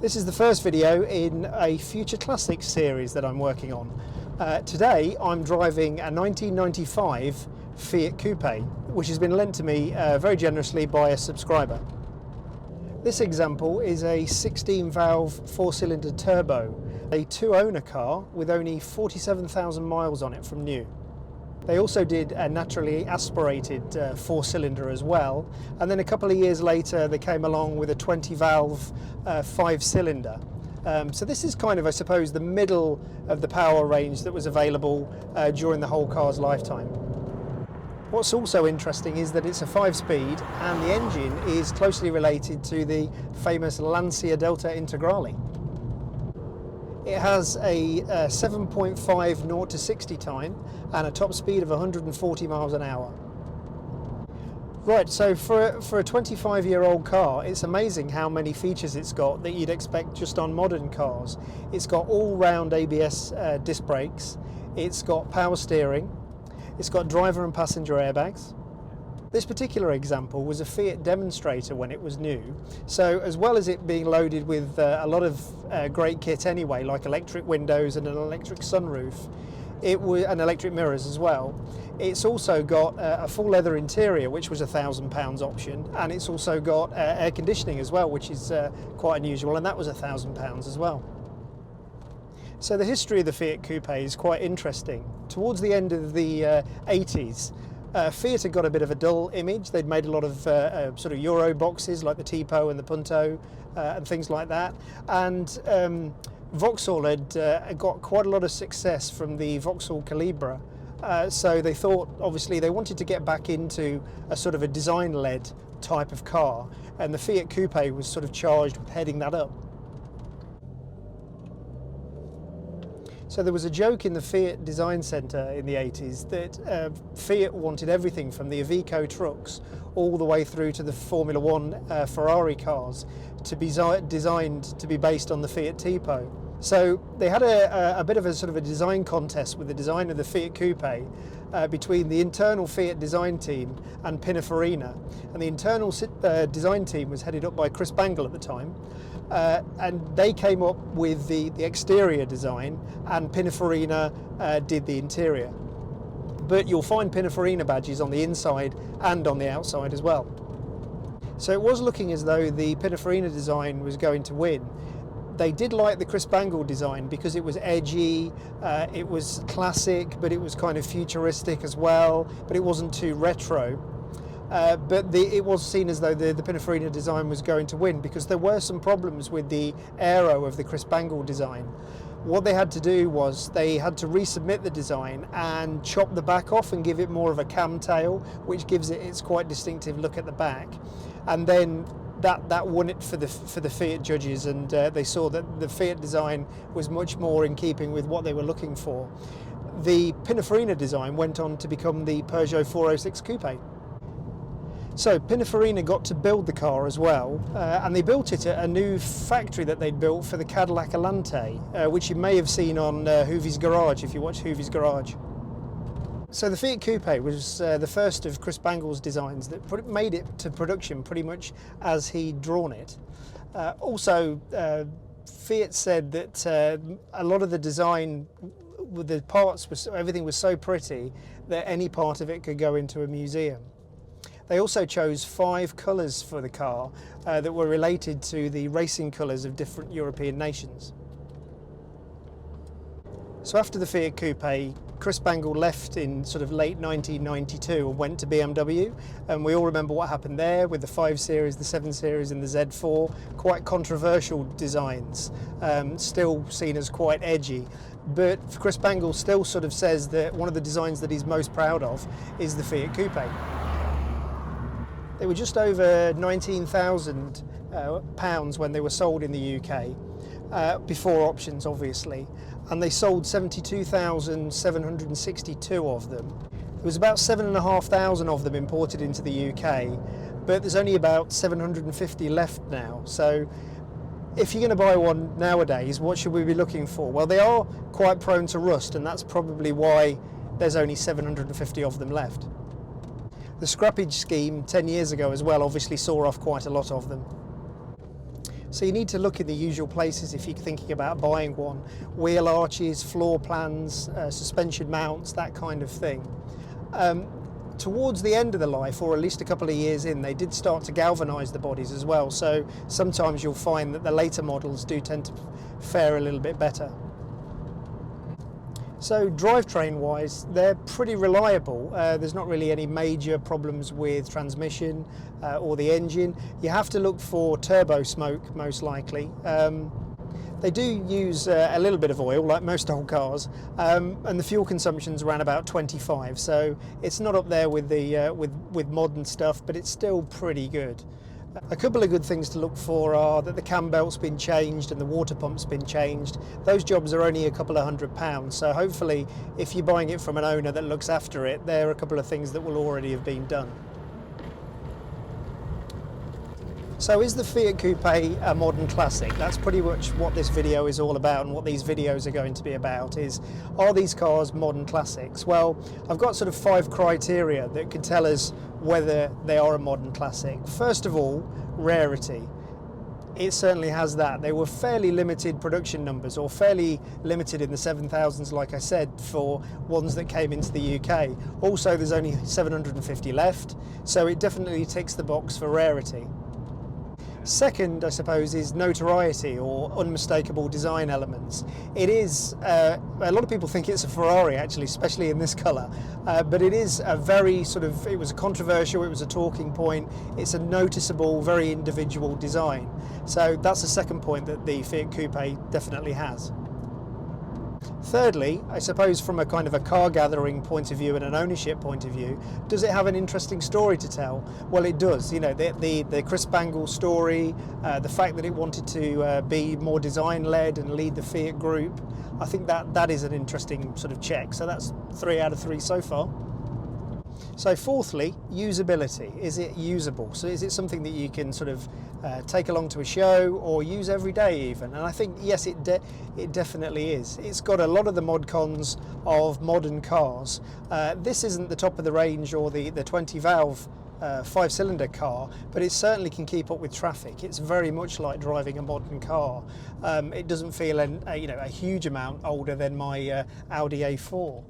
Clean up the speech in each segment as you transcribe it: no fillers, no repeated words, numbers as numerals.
This is the first video in a Future Classics series that I'm working on. Today I'm driving a 1995 Fiat Coupe, which has been lent to me very generously by a subscriber. This example is a 16-valve 4-cylinder turbo, a two-owner car with only 47,000 miles on it from new. They also did a naturally aspirated 4-cylinder as well, and then a couple of years later they came along with a 20-valve 5-cylinder. So this is kind of, I suppose, the middle of the power range that was available during the whole car's lifetime. What's also interesting is that it's a 5-speed and the engine is closely related to the famous Lancia Delta Integrale. It has a 7.5 0 to 60 time and a top speed of 140 miles an hour. Right, so for a 25-year-old car, it's amazing how many features it's got that you'd expect just on modern cars. It's got all-round ABS disc brakes, it's got power steering, it's got driver and passenger airbags. This particular example was a Fiat demonstrator when it was new, so as well as it being loaded with a lot of great kit anyway, like electric windows and an electric sunroof, and electric mirrors as well, it's also got a full leather interior, which was £1,000 option, and it's also got air conditioning as well, which is quite unusual, and that was £1,000 as well. So the history of the Fiat Coupe is quite interesting. Towards the end of the 80s, Fiat had got a bit of a dull image. They'd made a lot of sort of Euro boxes like the Tipo and the Punto and things like that. And Vauxhall had got quite a lot of success from the Vauxhall Calibra. So they thought, obviously, they wanted to get back into a sort of a design-led type of car. And the Fiat Coupe was sort of charged with heading that up. So there was a joke in the Fiat Design Centre in the 80s that Fiat wanted everything from the Iveco trucks all the way through to the Formula One Ferrari cars to be designed to be based on the Fiat Tipo. So they had a bit of a sort of a design contest with the design of the Fiat Coupe between the internal Fiat design team and Pininfarina. And the internal design team was headed up by Chris Bangle at the time. And they came up with the exterior design, and Pininfarina did the interior. But you'll find Pininfarina badges on the inside and on the outside as well. So it was looking as though the Pininfarina design was going to win. They did like the Chris Bangle design because it was edgy, it was classic, but it was kind of futuristic as well, but it wasn't too retro. But it was seen as though the Pininfarina design was going to win because there were some problems with the aero of the Chris Bangle design. What they had to do was they had to resubmit the design and chop the back off and give it more of a cam tail, which gives it its quite distinctive look at the back. And then that won it for the Fiat judges, and they saw that the Fiat design was much more in keeping with what they were looking for. The Pininfarina design went on to become the Peugeot 406 Coupe. So Pininfarina got to build the car as well, and they built it at a new factory that they'd built for the Cadillac Alante, which you may have seen on Hoovie's Garage if you watch Hoovie's Garage. So the Fiat Coupe was the first of Chris Bangle's designs that made it to production pretty much as he'd drawn it. Also, Fiat said that a lot of the design with the parts, everything was so pretty that any part of it could go into a museum. They also chose 5 colours for the car that were related to the racing colours of different European nations. So after the Fiat Coupe, Chris Bangle left in sort of late 1992 and went to BMW, and we all remember what happened there with the 5 Series, the 7 Series and the Z4, quite controversial designs, still seen as quite edgy. But Chris Bangle still sort of says that one of the designs that he's most proud of is the Fiat Coupe. They were just over £19,000 when they were sold in the UK, before options obviously, and they sold 72,762 of them. There was about 7,500 of them imported into the UK, but there's only about 750 left now. So if you're going to buy one nowadays, what should we be looking for? Well, they are quite prone to rust, and that's probably why there's only 750 of them left. The scrappage scheme 10 years ago as well obviously saw off quite a lot of them. So you need to look in the usual places if you're thinking about buying one. Wheel arches, floor plans, suspension mounts, that kind of thing. Towards the end of the life, or at least a couple of years in, they did start to galvanise the bodies as well. So sometimes you'll find that the later models do tend to fare a little bit better. So drivetrain wise, they're pretty reliable. There's not really any major problems with transmission or the engine. You have to look for turbo smoke most likely. They do use a little bit of oil, like most old cars, and the fuel consumption's around about 25. So it's not up there with the with modern stuff, but it's still pretty good. A couple of good things to look for are that the cam belt's been changed and the water pump's been changed. Those jobs are only a couple of £100, so hopefully if you're buying it from an owner that looks after it, there are a couple of things that will already have been done. So is the Fiat Coupe a modern classic? That's pretty much what this video is all about, and what these videos are going to be about is, are these cars modern classics? Well, I've got sort of 5 criteria that can tell us whether they are a modern classic. First of all, rarity. It certainly has that. They were fairly limited production numbers, or fairly limited in the 7,000s, like I said, for ones that came into the UK. Also, there's only 750 left, so it definitely ticks the box for rarity. Second, I suppose, is notoriety or unmistakable design elements. It is, a lot of people think it's a Ferrari actually, especially in this colour, but it is a very sort of, it was a controversial, it was a talking point, it's a noticeable, very individual design. So that's the second point that the Fiat Coupe definitely has. Thirdly, I suppose from a kind of a car gathering point of view and an ownership point of view, does it have an interesting story to tell? Well, it does. You know, the Chris Bangle story, the fact that it wanted to be more design led and lead the Fiat group, I think that is an interesting sort of check. So that's 3 out of 3 so far. So fourthly, usability. Is it usable? So is it something that you can sort of take along to a show or use every day even? And I think, yes, it definitely is. It's got a lot of the mod cons of modern cars. This isn't the top of the range or the 20 valve 5-cylinder car, but it certainly can keep up with traffic. It's very much like driving a modern car. It doesn't feel a huge amount older than my Audi A4.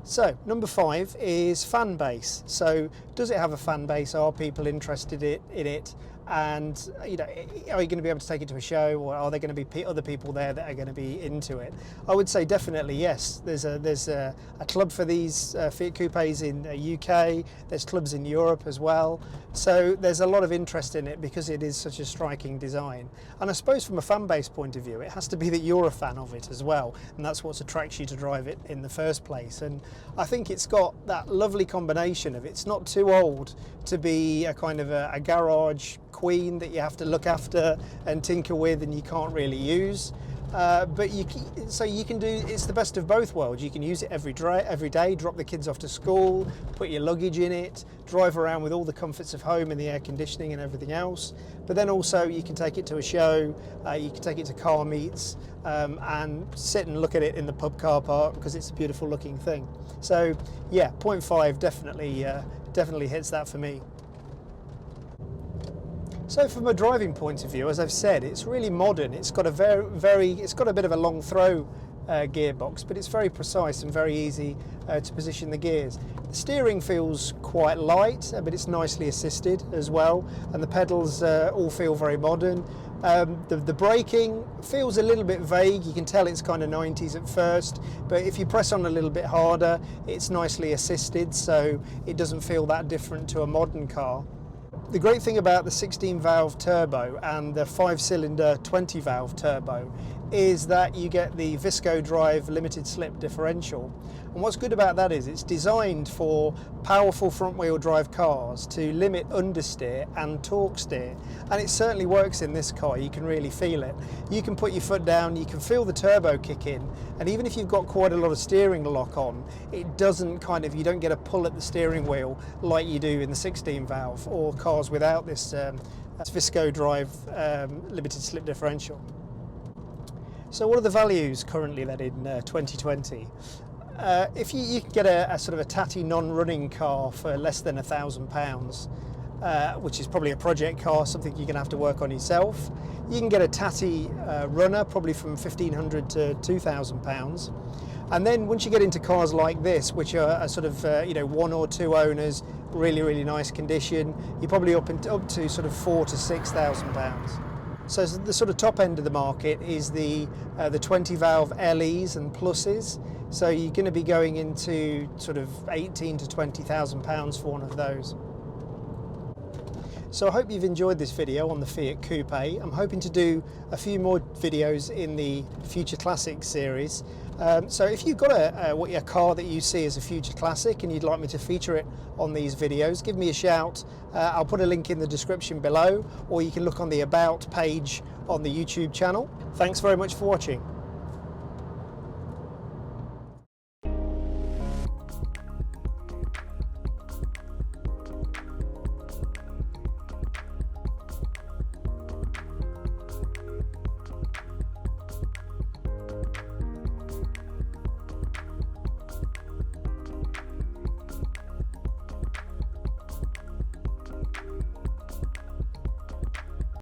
So number 5 is fan base. So does it have a fan base? Are people interested in it? And are you going to be able to take it to a show, or are there going to be other people there that are going to be into it? I would say definitely yes. There's a club for these Fiat Coupes in the UK. There's clubs in Europe as well. So there's a lot of interest in it because it is such a striking design. And I suppose from a fan base point of view, it has to be that you're a fan of it as well, and that's what attracts you to drive it in the first place. And I think it's got that lovely combination of, it's not too old to be a kind of a garage queen that you have to look after and tinker with and you can't really use, but you can do, it's the best of both worlds. You can use it every day, drop the kids off to school, put your luggage in it, drive around with all the comforts of home and the air conditioning and everything else, but then also you can take it to a show, you can take it to car meets, and sit and look at it in the pub car park because it's a beautiful looking thing. So yeah, 0.5 definitely hits that for me. So from a driving point of view, as I've said, it's really modern. It's got a it's got a bit of a long throw gearbox, but it's very precise and very easy to position the gears. The steering feels quite light, but it's nicely assisted as well, and the pedals all feel very modern. The braking feels a little bit vague. You can tell it's kind of 90s at first, but if you press on a little bit harder, it's nicely assisted, so it doesn't feel that different to a modern car. The great thing about the 16 valve turbo and the 5-cylinder 20 valve turbo is that you get the Visco Drive limited slip differential. And what's good about that is it's designed for powerful front wheel drive cars to limit understeer and torque steer. And it certainly works in this car. You can really feel it. You can put your foot down, you can feel the turbo kick in, and even if you've got quite a lot of steering lock on, it doesn't you don't get a pull at the steering wheel like you do in the 16 valve or cars without this Visco Drive limited slip differential. So what are the values currently then in 2020? If you can get a sort of a tatty non-running car for less than £1,000, which is probably a project car, something you're going to have to work on yourself. You can get a Tati runner, probably from £1,500 to £2,000. And then once you get into cars like this, which are sort of one or two owners, really nice condition, you're probably up to sort of £4,000 to £6,000. So the sort of top end of the market is the 20 valve LEs and pluses. So you're going to be going into sort of £18,000 to £20,000 for one of those. So I hope you've enjoyed this video on the Fiat Coupe. I'm hoping to do a few more videos in the Future Classics series. So if you've got a car that you see as a future classic and you'd like me to feature it on these videos, give me a shout. I'll put a link in the description below, or you can look on the About page on the YouTube channel. Thanks very much for watching.